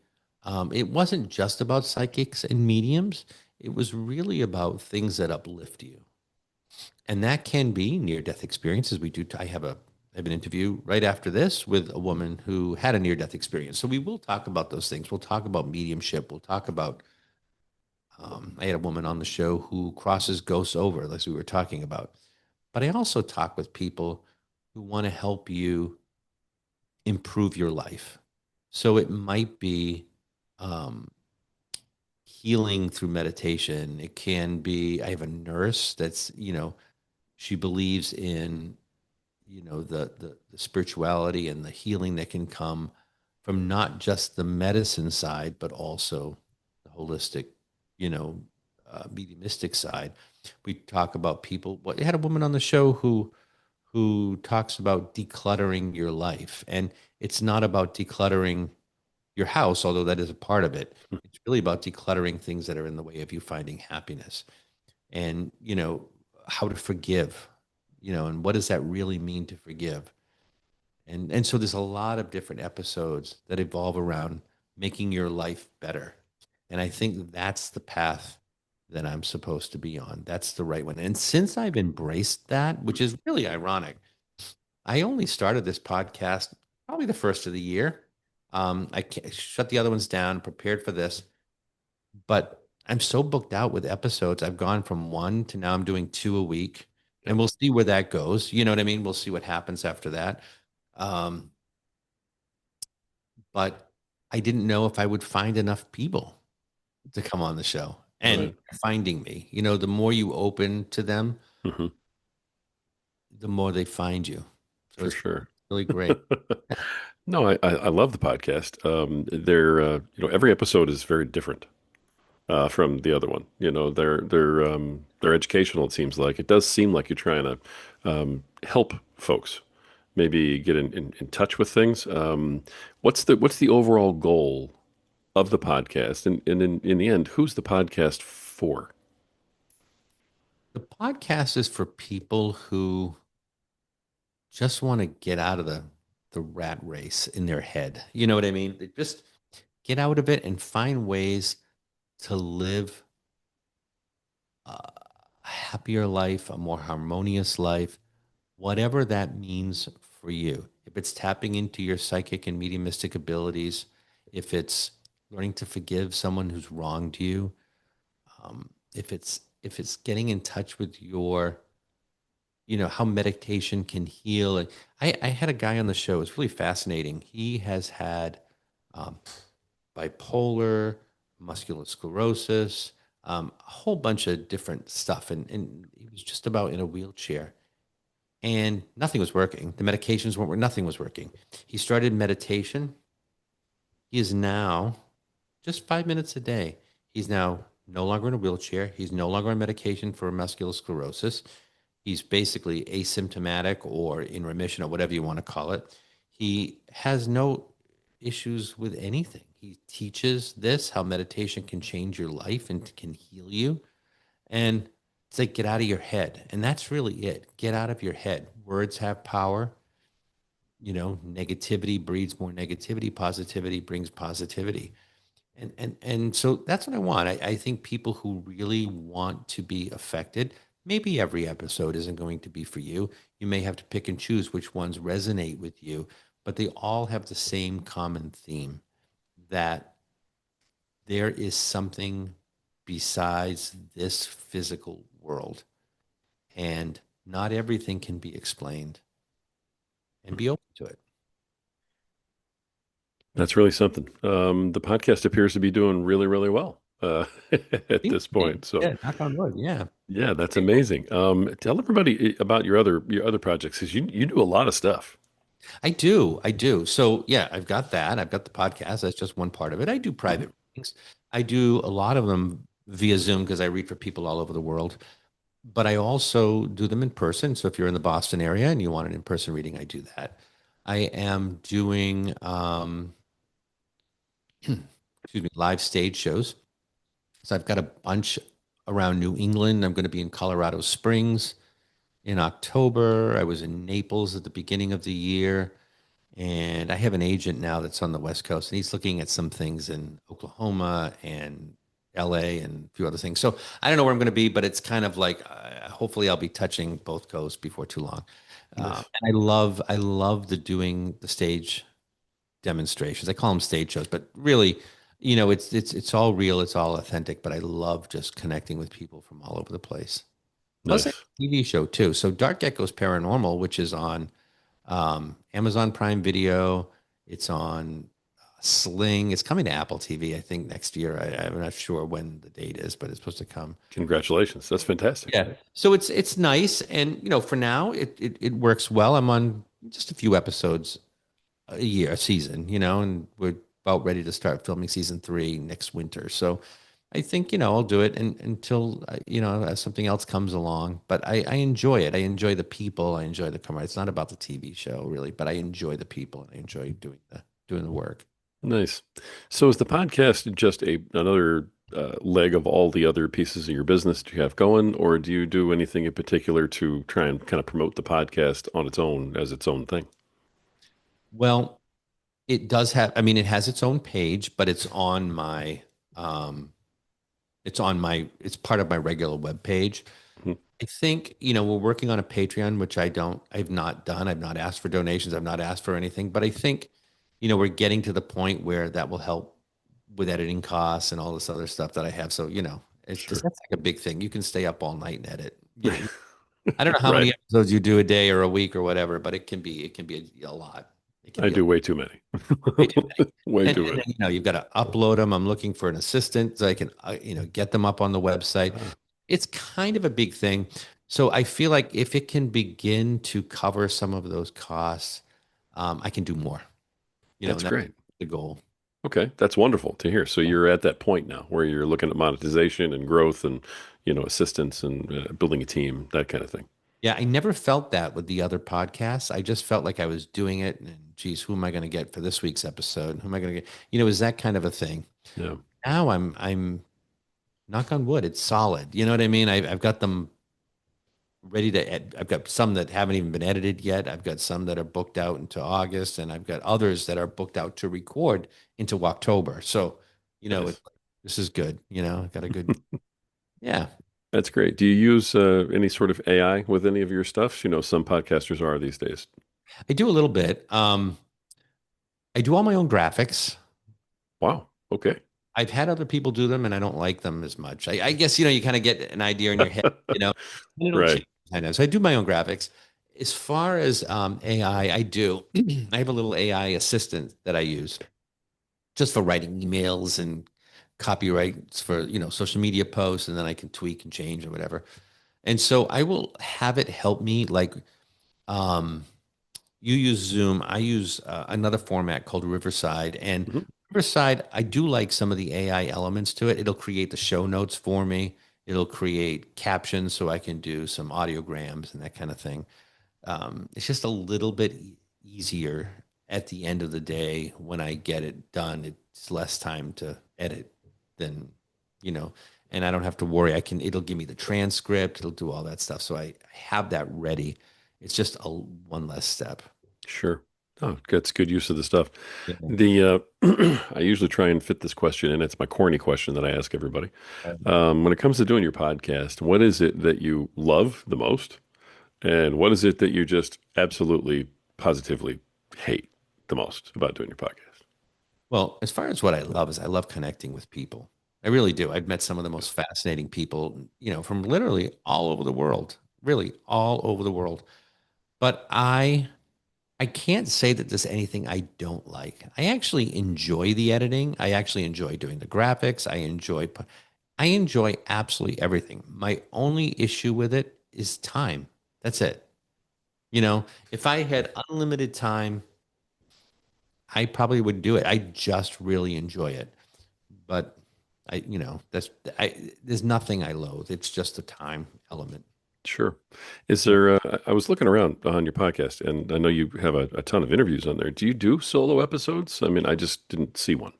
Speaker 2: it wasn't just about psychics and mediums. It was really about things that uplift you, and that can be near-death experiences. I have an interview right after this with a woman who had a near-death experience. So we will talk about those things. We'll talk about mediumship. We'll talk about. I had a woman on the show who crosses ghosts over, as we were talking about. But I also talk with people who want to help you improve your life. So it might be um, healing through meditation. It can be. I have a nurse that's she believes in the spirituality and the healing that can come from not just the medicine side but also the holistic, you know mediumistic side. We talk about people. Well, we had a woman on the show who talks about decluttering your life, and it's not about decluttering your house, although that is a part of it. It's really about decluttering things that are in the way of you finding happiness, and how to forgive, and what does that really mean to forgive. And so there's a lot of different episodes that evolve around making your life better. And I think that's the path that I'm supposed to be on. That's the right one. And since I've embraced that, which is really ironic, I only started this podcast probably the first of the year. Shut the other ones down, prepared for this, but I'm so booked out with episodes. I've gone from one to now I'm doing two a week, and
Speaker 1: Yep.
Speaker 2: we'll see where that goes. You know what I mean? We'll see what happens after that. Um, but I didn't know if I would find enough people to come on the show, and
Speaker 1: Right.
Speaker 2: finding me. The more you open to them,
Speaker 1: Hmm.
Speaker 2: the more they find you. So
Speaker 1: For
Speaker 2: it's
Speaker 1: sure.
Speaker 2: really great.
Speaker 1: No, I love the podcast. They're every episode is very different from the other one. They're educational. It seems like it does seem like you're trying to help folks maybe get in touch with things. What's the overall goal of the podcast? And in the end, who's the podcast for?
Speaker 2: The podcast is for people who just want to get out of the rat race in their head. You know what I mean? They just get out of it and find ways to live a happier life, a more harmonious life, whatever that means for you. If it's tapping into your psychic and mediumistic abilities, if it's learning to forgive someone who's wronged you, if it's getting in touch with your, how meditation can heal. And I had a guy on the show. It's really fascinating. He has had um, bipolar, muscular sclerosis, a whole bunch of different stuff. And he was just about in a wheelchair, and nothing was working. The medications weren't, nothing was working. He started meditation. He is now just 5 minutes a day. He's now no longer in a wheelchair. He's no longer on medication for muscular sclerosis. He's basically asymptomatic or in remission or whatever you want to call it. He has no issues with anything. He teaches this how meditation can change your life and can heal you. And it's like, get out of your head. And that's really it. Get out of your head. Words have power. Negativity breeds more negativity. Positivity brings positivity. And so that's what I want. I think people who really want to be affected, maybe every episode isn't going to be for you. You may have to pick and choose which ones resonate with you, but they all have the same common theme that there is something besides this physical world, and not everything can be explained, and be open to it.
Speaker 1: That's really something. The podcast appears to be doing really, really well at
Speaker 2: Seems
Speaker 1: this
Speaker 2: to be.
Speaker 1: point. So
Speaker 2: Yeah, knock on wood. Yeah.
Speaker 1: yeah, that's amazing. Tell everybody about your other projects because you do a lot of stuff.
Speaker 2: I do. I do. So yeah, I've got that. I've got the podcast. That's just one part of it. I do
Speaker 1: Mhm.
Speaker 2: private readings. I do a lot of them via Zoom because I read for people all over the world. But I also do them in person. So if you're in the Boston area and you want an in-person reading, I do that. I am doing excuse me, live stage shows. So I've got a bunch around New England. I'm going to be in Colorado Springs in October. I was in Naples at the beginning of the year. And I have an agent now that's on the West Coast, and he's looking at some things in Oklahoma and LA and a few other things. So I don't know where I'm going to be, but it's kind of like hopefully I'll be touching both coasts before too long.
Speaker 1: Nice.
Speaker 2: And I love the stage demonstrations. I call them stage shows, but really, it's all real, it's all authentic. But I love just connecting with people from all over the place. Plus, I have
Speaker 1: Nice.
Speaker 2: a TV show too. So Dark Echoes Paranormal, which is on Amazon Prime Video. It's on Sling. It's coming to Apple TV, I think, next year. I'm not sure when the date is, but it's supposed to come.
Speaker 1: Congratulations. That's fantastic.
Speaker 2: Yeah. So it's nice, and for now it works well. I'm on just a few episodes a year, a season, and we're about ready to start filming season 3 next winter. So I think, I'll do it until, as something else comes along. But I enjoy it. I enjoy the people. I enjoy the camera. It's not about the TV show really, but I enjoy the people and I enjoy doing the work.
Speaker 1: Nice. So is the podcast just another leg of all the other pieces of your business that you have going, or do you do anything in particular to try and kind of promote the podcast on its own as its own thing?
Speaker 2: Well, it does have, I mean, it has its own page, but um, it's part of my regular web page.
Speaker 1: Mhm.
Speaker 2: I think, we're working on a Patreon, which I've not done. I've not asked for donations. I've not asked for anything, but I think, we're getting to the point where that will help with editing costs and all this other stuff that I have. So, it's
Speaker 1: Sure.
Speaker 2: that's like a big thing. You can stay up all night and edit. I don't know how
Speaker 1: Right.
Speaker 2: many episodes you do a day or a week or whatever, but it can be a lot. It can
Speaker 1: I
Speaker 2: be a
Speaker 1: do way too many.
Speaker 2: way too many.
Speaker 1: Way
Speaker 2: And,
Speaker 1: too
Speaker 2: and
Speaker 1: many.
Speaker 2: then, you've got to upload them. I'm looking for an assistant so I can, get them up on the website.
Speaker 1: Ah,
Speaker 2: It's kind of a big thing. So I feel like if it can begin to cover some of those costs, I can do more,
Speaker 1: that's
Speaker 2: and that's
Speaker 1: great.
Speaker 2: the goal.
Speaker 1: Okay, that's wonderful to hear. So you're at that point now where you're looking at monetization and growth and, assistance and building a team, that kind of thing.
Speaker 2: Yeah, I never felt that with the other podcasts. I just felt like I was doing it and geez, who am I going to get for this week's episode? Who am I going to get? Is that kind of a thing.
Speaker 1: Yeah,
Speaker 2: Now I'm knock on wood, it's solid. You know what I mean? I've got them ready to I've got some that haven't even been edited yet. I've got some that are booked out into August, and I've got others that are booked out to record into October. So,
Speaker 1: nice.
Speaker 2: this is good. I've got a good, yeah.
Speaker 1: That's great. Do you use any sort of AI with any of your stuff? Some podcasters are these days.
Speaker 2: I do a little bit. I do all my own graphics.
Speaker 1: Wow. Okay.
Speaker 2: I've had other people do them, and I don't like them as much. I guess you kind of get an idea in your head, and it'll
Speaker 1: Right.
Speaker 2: change. I know. So I do my own graphics. As far as AI, I do. I have a little AI assistant that I use just for writing emails and copyrights for social media posts, and then I can tweak and change or whatever. And so I will have it help me. Like um, you use Zoom, I use another format called Riverside, and
Speaker 1: Mhm.
Speaker 2: Riverside, I do like some of the AI elements to it. It'll create the show notes for me. It'll create captions so I can do some audiograms and that kind of thing. It's just a little bit easier at the end of the day when I get it done. It's less time to edit than, you know, and I don't have to worry. It'll give me the transcript, it'll do all that stuff. So I have that ready. It's just one less step.
Speaker 1: Sure. Oh, that's good use of the stuff.
Speaker 2: Yeah.
Speaker 1: I usually try and fit this question in. It's my corny question that I ask everybody.
Speaker 2: Um,
Speaker 1: When it comes to doing your podcast, what is it that you love the most? And what is it that you just absolutely, positively hate the most about doing your podcast?
Speaker 2: Well, as far as what I love is I love connecting with people. I really do. I've met some of the most fascinating people, from literally all over the world, really all over the world. But I can't say that there's anything I don't like. I actually enjoy the editing. I actually enjoy doing the graphics. I enjoy absolutely everything. My only issue with it is time. That's it. If I had unlimited time, I probably would do it. I just really enjoy it. But there's nothing I loathe. It's just the time element.
Speaker 1: Sure. Is there, I was looking around on your podcast and I know you have a ton of interviews on there. Do you do solo episodes? I mean, I just didn't see one.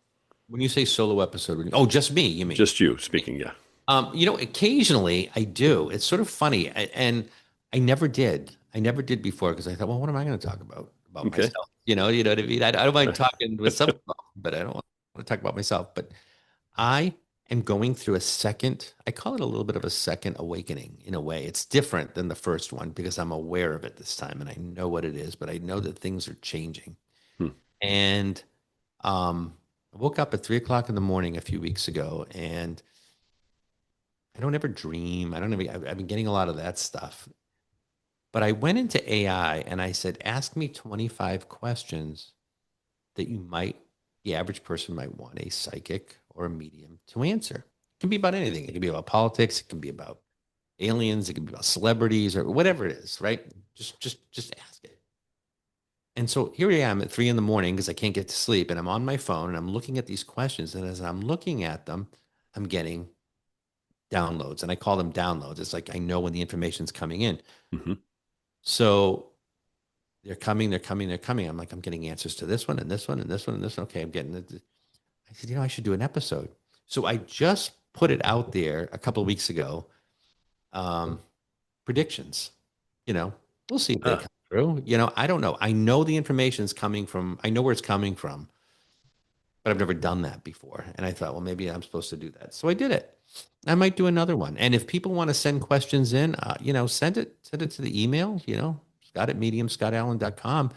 Speaker 2: When you say solo episode, oh, just me, you mean?
Speaker 1: Just you speaking. Yeah.
Speaker 2: Occasionally I do. It's sort of funny, and I never did. I never did before because I thought, well, what am I going to talk about
Speaker 1: Okay.
Speaker 2: myself? You know what I mean? I don't mind talking with some people, but I don't want to talk about myself. But I am going through a second. I call it a little bit of a second awakening in a way. It's different than the first one because I'm aware of it this time, and I know what it is. But I know that things are changing,
Speaker 1: Hmm.
Speaker 2: and I woke up at 3 o'clock in the morning a few weeks ago, and I don't ever dream. I don't ever, I've been getting a lot of that stuff. But I went into AI and I said, ask me 25 questions that the average person might want a psychic or a medium to answer. It can be about anything. It can be about politics. It can be about aliens. It can be about celebrities or whatever it is, right? Just ask it. And so here I am at 3 in the morning because I can't get to sleep. And I'm on my phone and I'm looking at these questions. And as I'm looking at them, I'm getting downloads, and I call them downloads. It's like I know when the information's coming in.
Speaker 1: Hmm.
Speaker 2: So they're coming, they're coming, they're coming. I'm like, I'm getting answers to this one and this one and this one and this one. Okay, I'm getting it. I said, I should do an episode. So I just put it out there a couple of weeks ago. Um, Predictions, we'll see if they
Speaker 1: Ah,
Speaker 2: come true. I don't know. I know the information's coming from, I know where it's coming from, but I've never done that before. And I thought, well, maybe I'm supposed to do that. So I did it. I might do another one. And if people want to send questions in, send it to the email, Scott at mediumscottallan.com,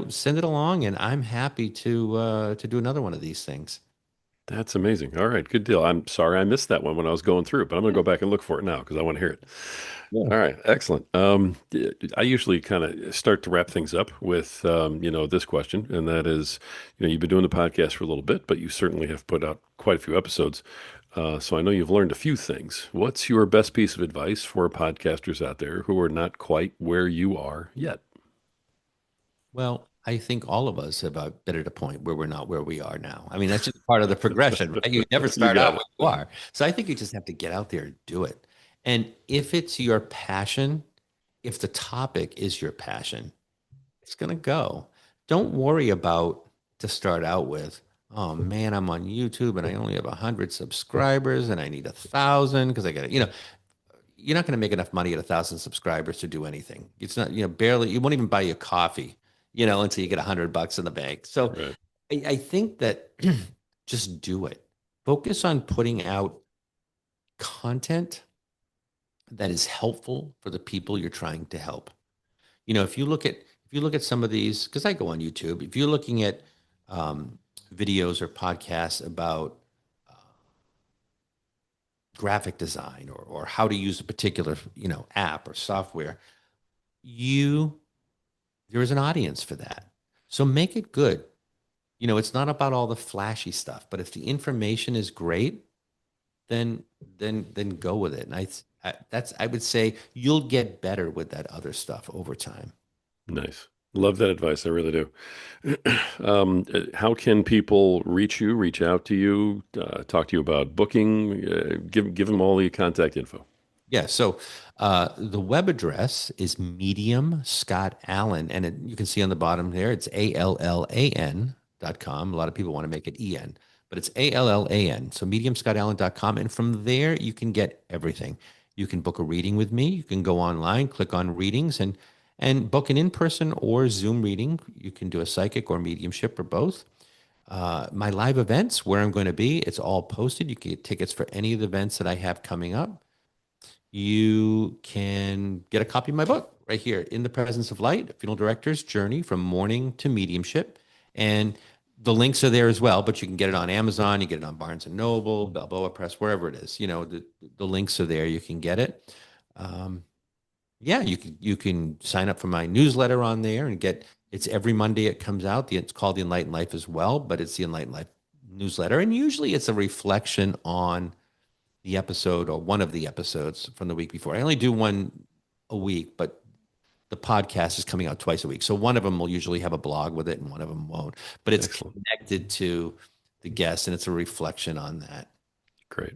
Speaker 2: send it along and I'm happy to do another one of these things.
Speaker 1: that's amazing. All right. Good deal. I'm sorry I missed that one when I was going through it, but I'm going to go back and look for it now because I want to hear it.
Speaker 2: Yeah.
Speaker 1: All right, excellent. I usually kind of start to wrap things up with, this question, and that is, you've been doing the podcast for a little bit, but you certainly have put out quite a few episodes. So I know you've learned a few things. What's your best piece of advice for podcasters out there who are not quite where you are yet?
Speaker 2: Well, I think all of us have been at a point where we're not where we are now. I mean, that's just part of the progression, right? You never
Speaker 1: You
Speaker 2: start out
Speaker 1: got
Speaker 2: where
Speaker 1: it.
Speaker 2: you are. So I think you just have to get out there and do it. And if it's your passion, if the topic is your passion, it's going to go. Don't worry about to start out with, oh man, I'm on YouTube and I only have 100 subscribers and I need 1,000 because I got to, you're not going to make enough money at 1,000 subscribers to do anything. It's not, barely, you won't even buy you coffee, until you get $100 in the bank. So
Speaker 1: Right.
Speaker 2: I think that just do it. Focus on putting out content that is helpful for the people you're trying to help. If you look at some of these, because I go on YouTube, if you're looking at um, videos or podcasts about graphic design or how to use a particular app or software, you there is an audience for that. So make it good. It's not about all the flashy stuff, but if the information is great, then then go with it. And I would say you'll get better with that other stuff over time.
Speaker 1: Nice. Love that advice. I really do. How can people reach you, reach out to you, talk to you about booking? Give them all the contact info.
Speaker 2: Yeah. So the web address is Medium Scott Allan, and you can see on the bottom there, it's ALLAN.com. A lot of people want to make it EN, but it's ALLAN. So mediumscottallan.com. And from there, you can get everything. You can book a reading with me. You can go online, click on readings, and book an in-person or Zoom reading. You can do a psychic or mediumship or both. My live events, where I'm going to be, it's all posted. You can get tickets for any of the events that I have coming up. You can get a copy of my book right here, In the Presence of Light, A Funeral Director's Journey from Mourning to Mediumship. And the links are there as well, but you can get it on Amazon, you get it on Barnes and Noble, Balboa Press, wherever it is. The links are there. You can get it. Um, yeah, you can sign up for my newsletter on there and get it's every Monday it comes out. It's called the Enlightened Life as well, but it's the Enlightened Life newsletter. And usually it's a reflection on the episode or one of the episodes from the week before. I only do one a week, but the podcast is coming out twice a week. So one of them will usually have a blog with it and one of them won't. But it's
Speaker 1: Excellent.
Speaker 2: connected to the guest and it's a reflection on that.
Speaker 1: Great.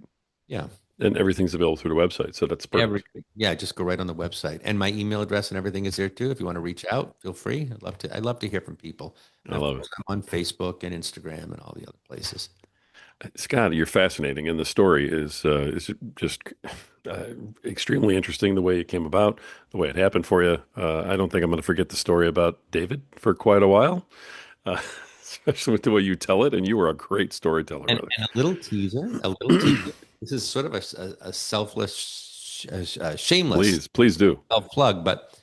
Speaker 2: Yeah.
Speaker 1: And everything's available through the website. So that's perfect.
Speaker 2: Yeah, just go right on the website. And my email address and everything is there too. If you want to reach out, feel free. I'd love to hear from people. And
Speaker 1: I
Speaker 2: of
Speaker 1: love
Speaker 2: course,
Speaker 1: it.
Speaker 2: I'm on Facebook and Instagram and all the other places.
Speaker 1: Scott, you're fascinating, and the story is just uh, extremely interesting. The way it came about, the way it happened for you. I don't think I'm going to forget the story about David for quite a while, uh, especially with the way you tell it. And you were a great storyteller,
Speaker 2: And,
Speaker 1: brother.
Speaker 2: and a little teaser. This is sort of a selfless, shameless
Speaker 1: Please do.
Speaker 2: self plug, but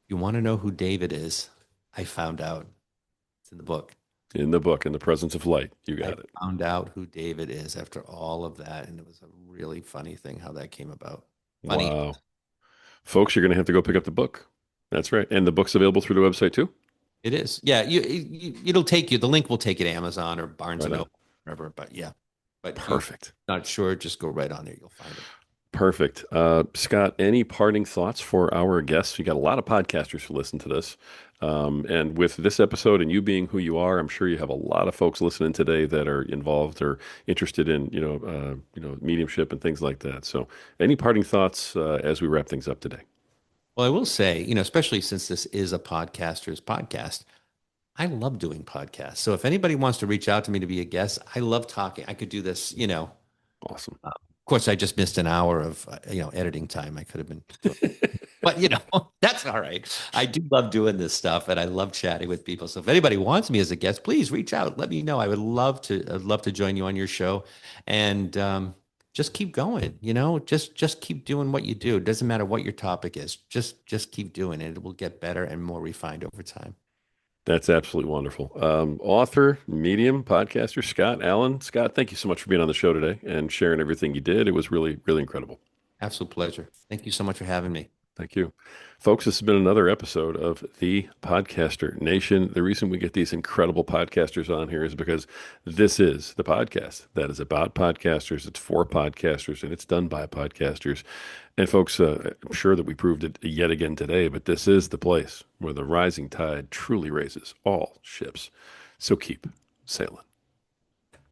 Speaker 2: you want to know who David is? I found out. It's in the book.
Speaker 1: In the book, In the Presence of Light, you
Speaker 2: I
Speaker 1: got it.
Speaker 2: found out who David is after all of that, and it was a really funny thing how that came about. Funny.
Speaker 1: Wow, folks, you're going to have to go pick up the book. That's right, and the book's available through the website too.
Speaker 2: It is. Yeah, it'll take you. The link will take you to Amazon or Barnes
Speaker 1: Right
Speaker 2: and
Speaker 1: on.
Speaker 2: Noble, whatever. But yeah, but you
Speaker 1: Perfect.
Speaker 2: not sure, just go right on there. You'll find it.
Speaker 1: Perfect. Scott, any parting thoughts for our guests? You got a lot of podcasters who listen to this. And with this episode and you being who you are, I'm sure you have a lot of folks listening today that are involved or interested in, mediumship and things like that. So any parting thoughts as we wrap things up today?
Speaker 2: Well, I will say, especially since this is a podcaster's podcast, I love doing podcasts. So if anybody wants to reach out to me to be a guest, I love talking. I could do this,
Speaker 1: Awesome.
Speaker 2: Of course, I just missed an hour of editing time. I could have been doing, but that's all right. I do love doing this stuff, and I love chatting with people. So if anybody wants me as a guest, please reach out. Let me know. I would love to. I'd love to join you on your show, and just keep going. Just keep doing what you do. It doesn't matter what your topic is. Just keep doing it. It will get better and more refined over time.
Speaker 1: That's absolutely wonderful. Author, medium, podcaster, Scott Allan. Scott, thank you so much for being on the show today and sharing everything you did. It was really, really incredible.
Speaker 2: Absolute pleasure. Thank you so much for having me.
Speaker 1: Thank you. Folks, this has been another episode of The Podcaster Nation. The reason we get these incredible podcasters on here is because this is the podcast that is about podcasters. It's for podcasters and it's done by podcasters. And folks, I'm sure that we proved it yet again today, but this is the place where the rising tide truly raises all ships. So keep sailing.